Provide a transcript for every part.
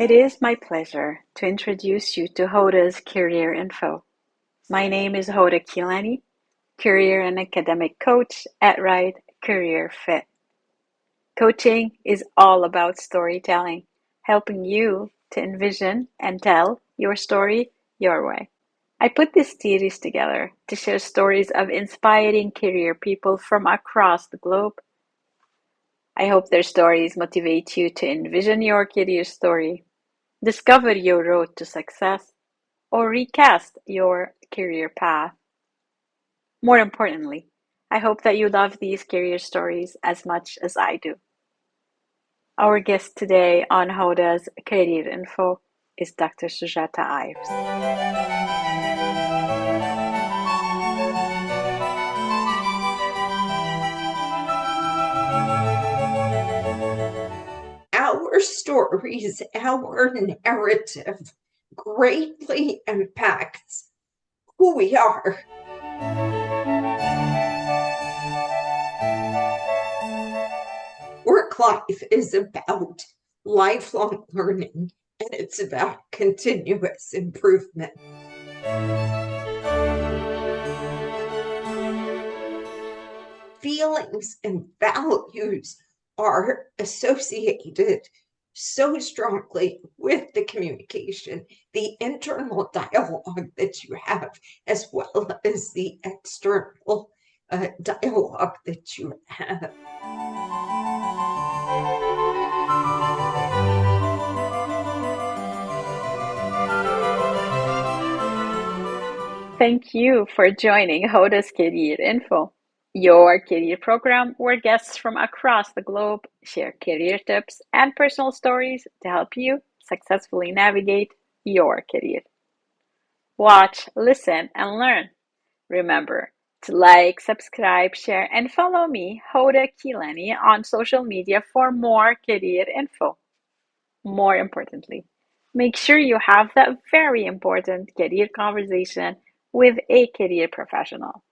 It is my pleasure to introduce you to Hoda's Career Info. My name is Hoda Kilani, career and academic coach at Right Career Fit. Coaching is all about storytelling, helping you to envision and tell your story your way. I put this series together to share stories of inspiring career people from across the globe. I hope their stories motivate you to envision your career story, discover your road to success, or recast your career path. More importantly, I hope that you love these career stories as much as I do. Our guest today on Hoda's Career Info is Dr. Sujata Ives. Our stories, our narrative greatly impacts who we are. Work life is about lifelong learning, and it's about continuous improvement. Feelings and values are associated so strongly with the communication, the internal dialogue that you have, as well as the external dialogue that you have. Thank you for joining Hoda's Career Info, your career program where guests from across the globe share career tips and personal stories to help you successfully navigate your career. Watch, listen, and learn. Remember to like, subscribe, share, and follow me, Hoda Kilani, on social media for more career info. More importantly, make sure you have that very important career conversation with a career professional.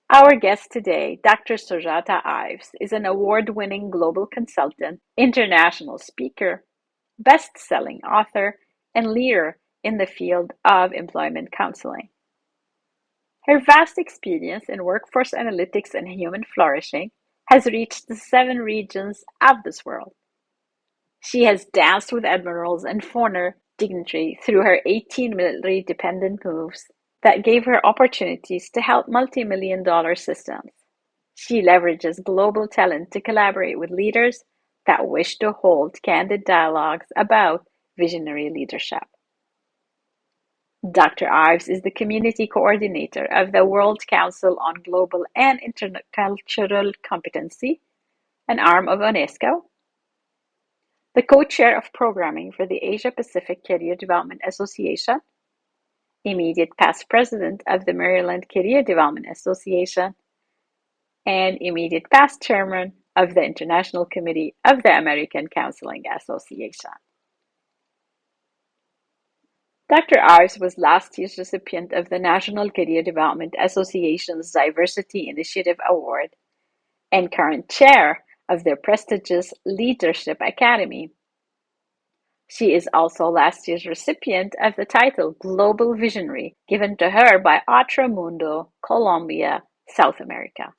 Our guest today, Dr. Sujata Ives, is an award-winning global consultant, international speaker, best-selling author, and leader in the field of employment counseling. Her vast experience in workforce analytics and human flourishing has reached the 7 regions of this world. She has danced with admirals and foreign dignitary through her 18 military dependent moves that gave her opportunities to help multi-million-dollar systems. She leverages global talent to collaborate with leaders that wish to hold candid dialogues about visionary leadership. Dr. Ives is the community coordinator of the World Council on Global and Intercultural Competency, an arm of UNESCO, the co-chair of programming for the Asia-Pacific Career Development Association, immediate past president of the Maryland Career Development Association, and immediate past chairman of the International Committee of the American Counseling Association. Dr. Ives was last year's recipient of the National Career Development Association's Diversity Initiative Award and current chair of their prestigious Leadership Academy. She is also last year's recipient of the title Global Visionary, given to her by Mundo, Colombia, South America.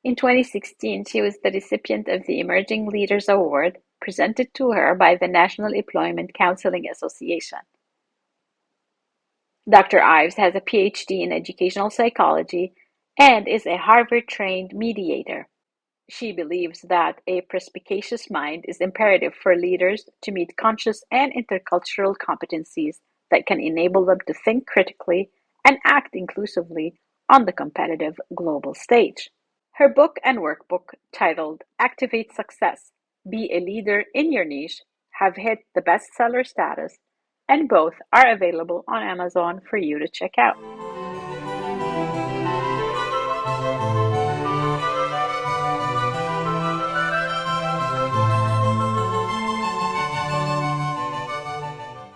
In 2016, she was the recipient of the Emerging Leaders Award, presented to her by the National Employment Counseling Association. Dr. Ives has a PhD in educational psychology and is a Harvard-trained mediator. She believes that a perspicacious mind is imperative for leaders to meet conscious and intercultural competencies that can enable them to think critically and act inclusively on the competitive global stage. Her book and workbook, titled Activate Success, Be a Leader in Your Niche, have hit the bestseller status, and both are available on Amazon for you to check out.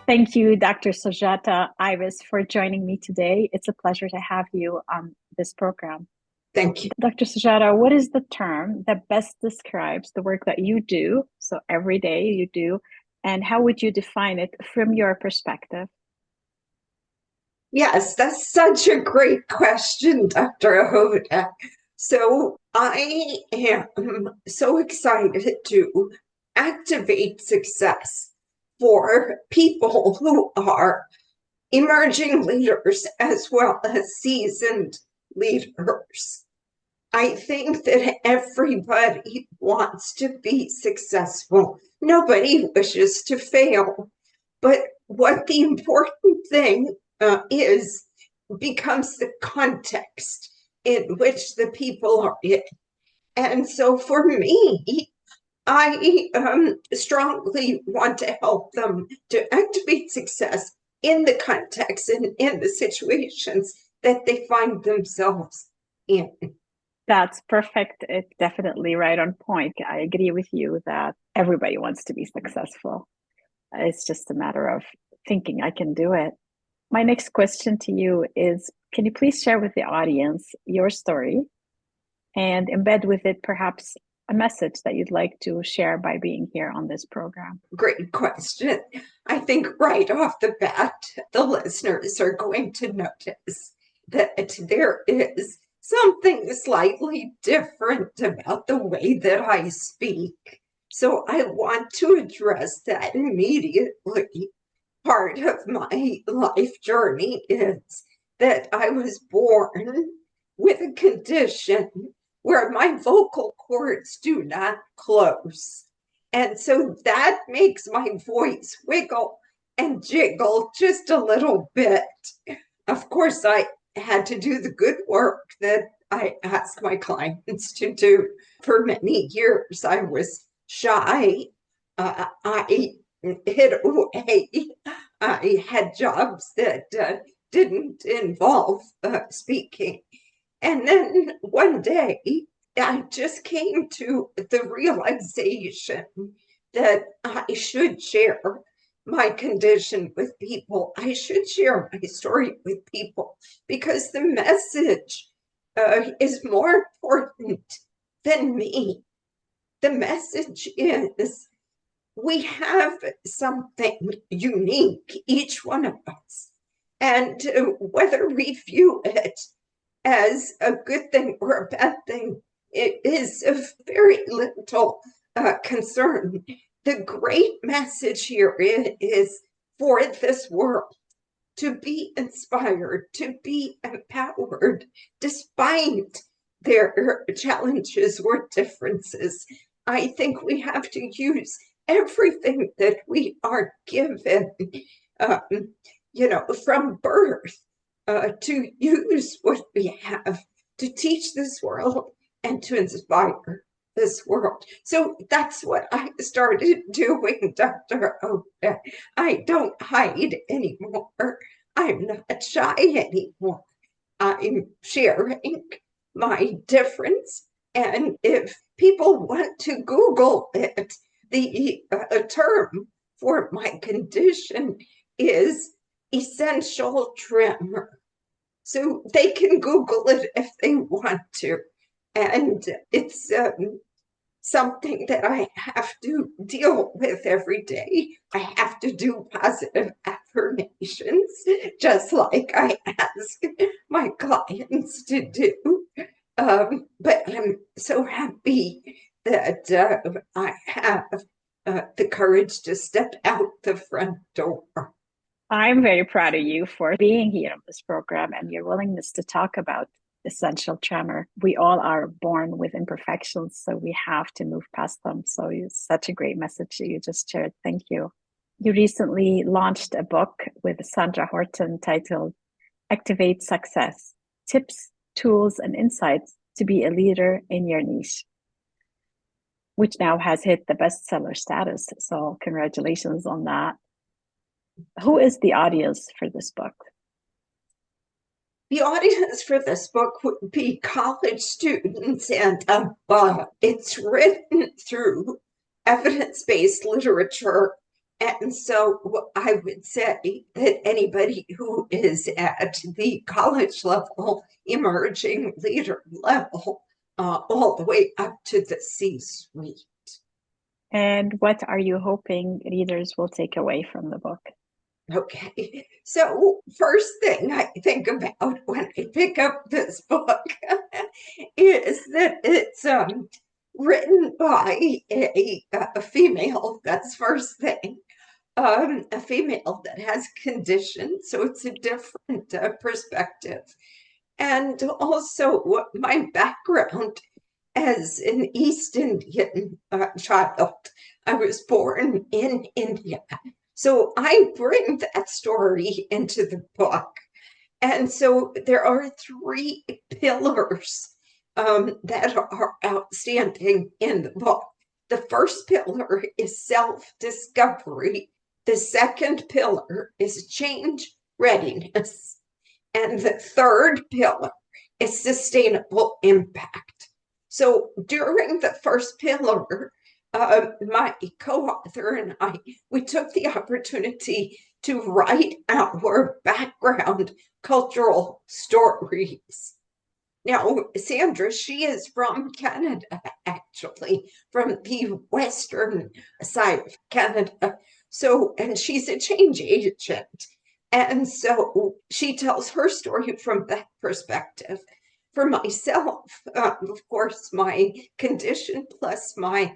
Thank you, Dr. Sujata Ives, for joining me today. It's a pleasure to have you on this program. Thank you. Dr. Sujata, what is the term that best describes the work that you do? So every day you do, and how would you define it from your perspective? Yes, that's such a great question, Dr. Hoda. So I am so excited to activate success for people who are emerging leaders as well as seasoned leaders. I think that everybody wants to be successful. Nobody wishes to fail. But what the important thing is becomes the context in which the people are in. And so for me, I strongly want to help them to activate success in the context and in the situations that they find themselves in. That's perfect. It's definitely right on point. I agree with you that everybody wants to be successful. It's just a matter of thinking I can do it. My next question to you is, can you please share with the audience your story and embed with it perhaps a message that you'd like to share by being here on this program? Great question. I think right off the bat, the listeners are going to notice that there is something slightly different about the way that I speak. So I want to address that immediately. Part of my life journey is that I was born with a condition where my vocal cords do not close. And so that makes my voice wiggle and jiggle just a little bit. Of course, I had to do the good work that I ask my clients to do. For many years, I was shy. I hid away. I had jobs that didn't involve speaking. And then one day, I just came to the realization that I should share my condition with people. I should share my story with people because the message is more important than me. The message is we have something unique, each one of us. And whether we view it as a good thing or a bad thing, it is of very little concern. The great message here is for this world to be inspired, to be empowered, despite their challenges or differences. I think we have to use everything that we are given, um, from birth, to use what we have to teach this world and to inspire this world. So that's what I started doing, Dr. Oda. I don't hide anymore. I'm not shy anymore. I'm sharing my difference. And if people want to Google it, the term for my condition is essential tremor. So they can Google it if they want to. And it's something that I have to deal with every day. I have to do positive affirmations, just like I ask my clients to do. But I'm so happy that I have the courage to step out the front door. I'm very proud of you for being here on this program and your willingness to talk about essential tremor. We all are born with imperfections, so we have to move past them. So it's such a great message that you just shared. Thank you. You recently launched a book with Sandra Horton titled Activate Success: Tips, Tools, and Insights to be a Leader in Your Niche, which now has hit the bestseller status. So congratulations on that. Who is the audience for this book? The audience for this book would be college students and above. It's written through evidence-based literature And so I would say that anybody who is at the college level, emerging leader level, all the way up to the C-suite. And what are you hoping readers will take away from the book? Okay, so first thing I think about when I pick up this book is that it's written by a female. That's first thing. A female that has conditions, so it's a different perspective. And also, my background as an East Indian child, I was born in India. So I bring that story into the book. And so there are three pillars that are outstanding in the book. The first pillar is self-discovery. The second pillar is change readiness. And the third pillar is sustainable impact. So during the first pillar, my co-author and I, we took the opportunity to write our background cultural stories. Now, Sandra, she is from Canada, actually, from the western side of Canada. So, and she's a change agent. And so she tells her story from that perspective. For myself, of course, my condition plus my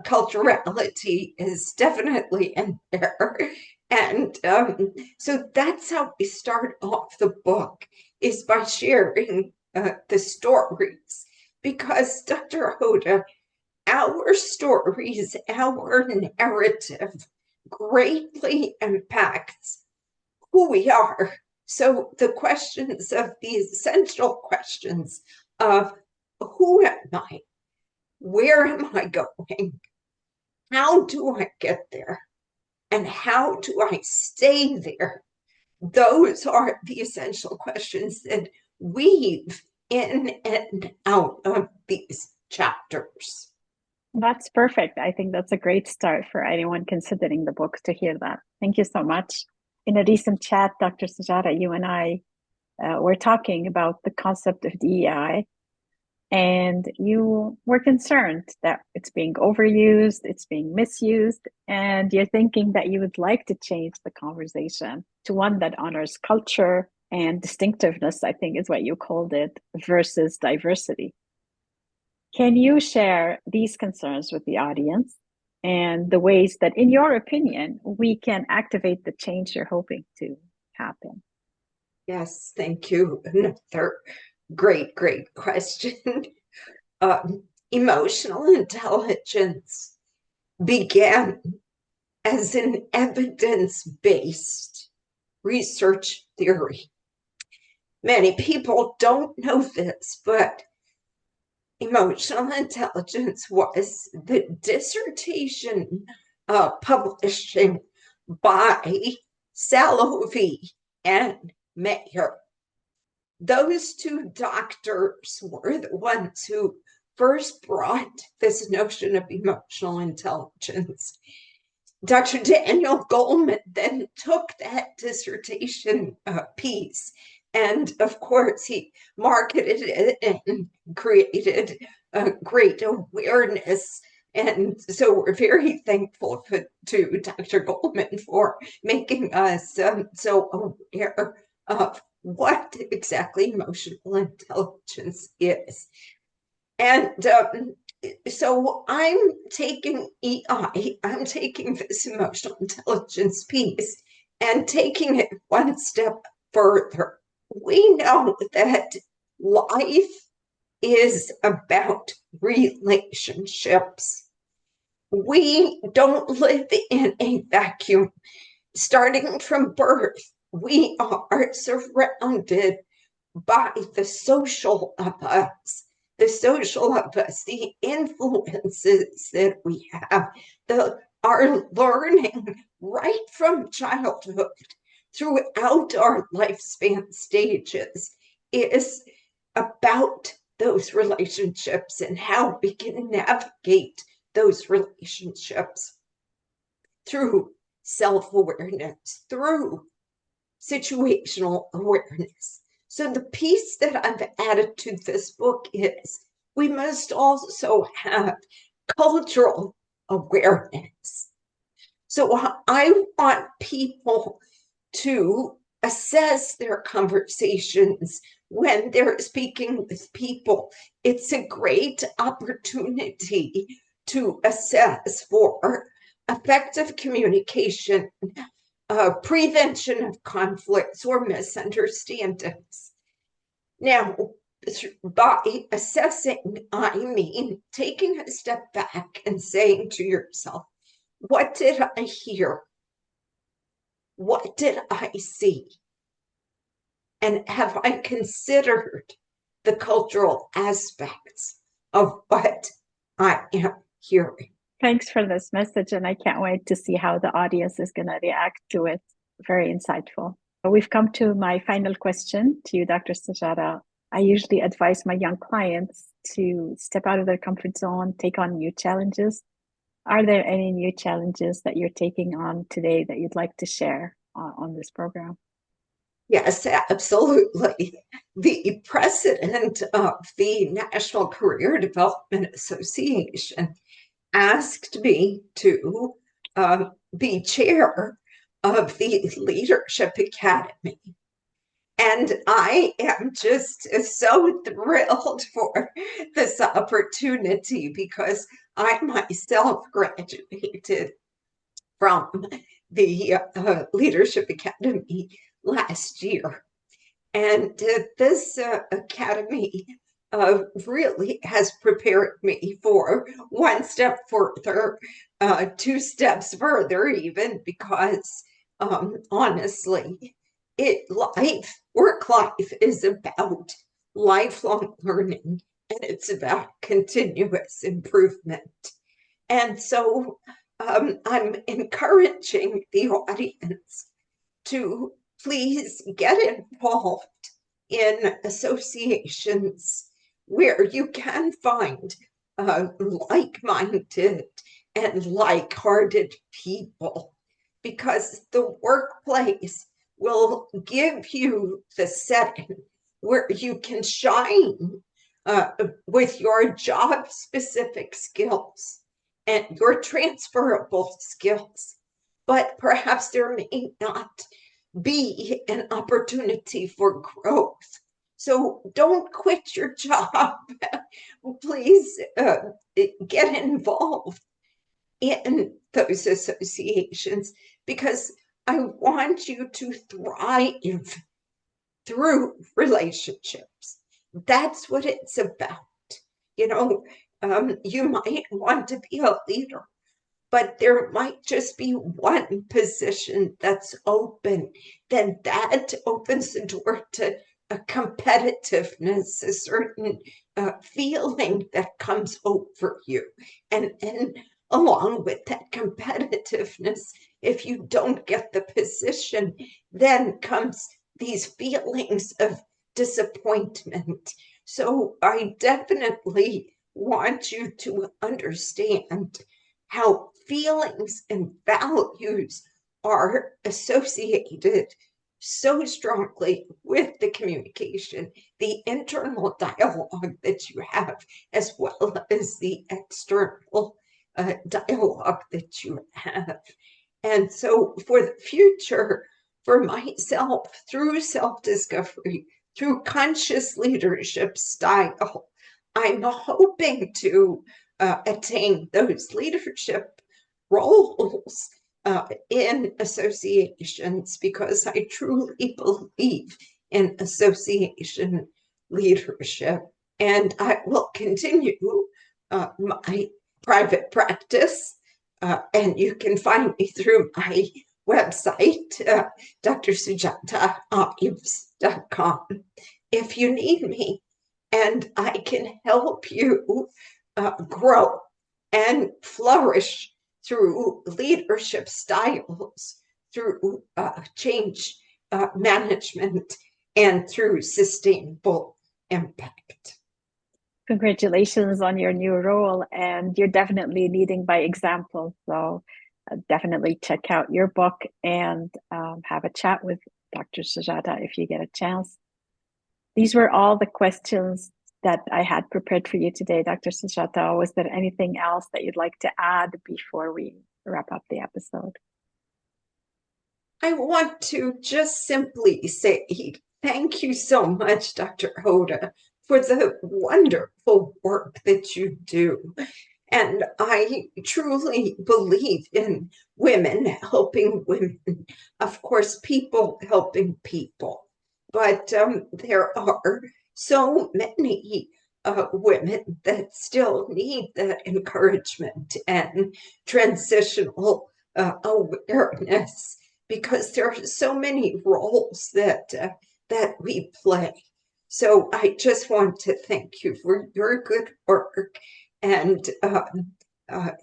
culturality is definitely in there. And so that's how we start off the book, is by sharing the stories. Because Dr. Hoda, our stories, our narrative greatly impacts who we are. So the questions of the essential questions of who am I? Where am I going? How do I get there? And how do I stay there? Those are the essential questions that weave in and out of these chapters. That's perfect. I think that's a great start for anyone considering the book to hear that. Thank you so much. In a recent chat, Dr. Sujata, you and I were talking about the concept of DEI, and you were concerned that it's being overused, it's being misused, and you're thinking that you would like to change the conversation to one that honors culture and distinctiveness, I think is what you called it, versus diversity. Can you share these concerns with the audience and the ways that, in your opinion, we can activate the change you're hoping to happen? Yes, thank you. Another great question. Emotional intelligence began as an evidence-based research theory. Many people don't know this, but emotional intelligence was the dissertation publishing by Salovey and Mayer. Those two doctors were the ones who first brought this notion of emotional intelligence. Dr. Daniel Goleman then took that dissertation piece, and of course, he marketed it and created a great awareness. And so we're very thankful to Dr. Goleman for making us so aware of what exactly emotional intelligence is. And so I'm taking EI, I'm taking this emotional intelligence piece and taking it one step further. We know that life is about relationships. We don't live in a vacuum. Starting from birth, we are surrounded by the social of us, the influences that we have, our learning right from childhood throughout our lifespan stages is about those relationships and how we can navigate those relationships through self-awareness through situational awareness. So the piece that I've added to this book is we must also have cultural awareness. So I want people to assess their conversations when they're speaking with people. It's a great opportunity to assess for effective communication, prevention of conflicts or misunderstandings. Now, by assessing, I mean taking a step back and saying to yourself, what did I hear? What did I see? And have I considered the cultural aspects of what I am hearing? Thanks for this message, and I can't wait to see how the audience is going to react to it. Very insightful. We've come to my final question to you, Dr. Sujata. I usually advise my young clients to step out of their comfort zone, take on new challenges. Are there any new challenges that you're taking on today that you'd like to share on this program? Yes, absolutely. The president of the National Career Development Association asked me to be chair of the Leadership Academy. And I am just so thrilled for this opportunity because I myself graduated from the Leadership Academy last year. And this academy really has prepared me for one step further, two steps further, even because honestly, work life is about lifelong learning and it's about continuous improvement. And so I'm encouraging the audience to please get involved in associations where you can find like-minded and like-hearted people, because the workplace will give you the setting where you can shine with your job-specific skills and your transferable skills. But perhaps there may not be an opportunity for growth. So don't quit your job. Please get involved in those associations, because I want you to thrive through relationships. That's what it's about. You know, you might want to be a leader, but there might just be one position that's open, then that opens the door to a competitiveness, a certain feeling that comes over you. And along with that competitiveness, if you don't get the position, then comes these feelings of disappointment. So I definitely want you to understand how feelings and values are associated so strongly with the communication, the internal dialogue that you have, as well as the external dialogue that you have. And so for the future, for myself, through self-discovery, through conscious leadership style, I'm hoping to attain those leadership roles in associations, because I truly believe in association leadership. And I will continue my private practice, and you can find me through my website, drsujataives.com, if you need me, and I can help you grow and flourish through leadership styles, through change management, and through sustainable impact. Congratulations on your new role, and you're definitely leading by example. So Definitely check out your book and have a chat with Dr. Sujata if you get a chance. These were all the questions that I had prepared for you today, Dr. Sujata. Was there anything else that you'd like to add before we wrap up the episode? I want to just simply say thank you so much, Dr. Hoda, for the wonderful work that you do. And I truly believe in women helping women. Of course, people helping people. But there are so many women that still need that encouragement and transitional awareness, because there are so many roles that we play. So I just want to thank you for your good work, and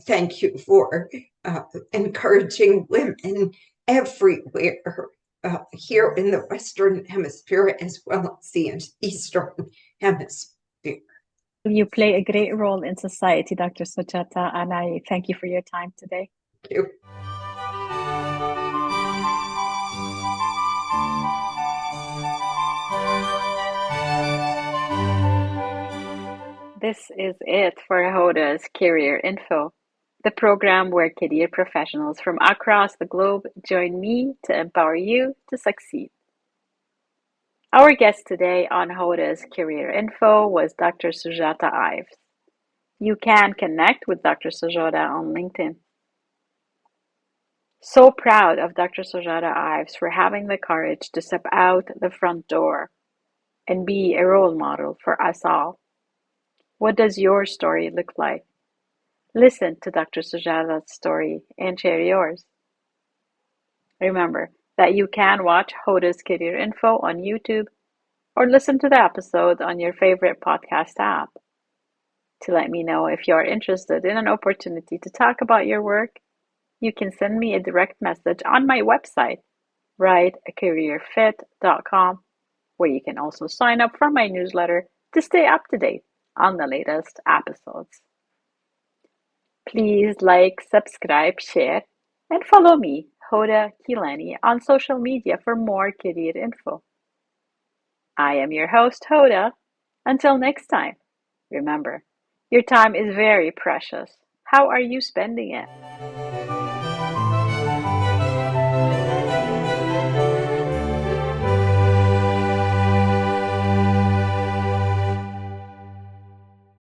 thank you for encouraging women everywhere, here in the Western Hemisphere as well as the Eastern Hemisphere. You play a great role in society, Dr. Sujata, and I thank you for your time today. Thank you. This is it for Hoda's Career Info, the program where career professionals from across the globe join me to empower you to succeed. Our guest today on Hoda's Career Info was Dr. Sujata Ives. You can connect with Dr. Sujata on LinkedIn. So proud of Dr. Sujata Ives for having the courage to step out the front door and be a role model for us all. What does your story look like? Listen to Dr. Sujata's story and share yours. Remember that you can watch Hoda's Career Info on YouTube or listen to the episode on your favorite podcast app. To let me know if you're interested in an opportunity to talk about your work, you can send me a direct message on my website, writeacareerfit.com, where you can also sign up for my newsletter to stay up to date on the latest episodes. Please like, subscribe, share, and follow me, Hoda Kilani, on social media for more career info. I am your host, Hoda. Until next time, remember, your time is very precious. How are you spending it?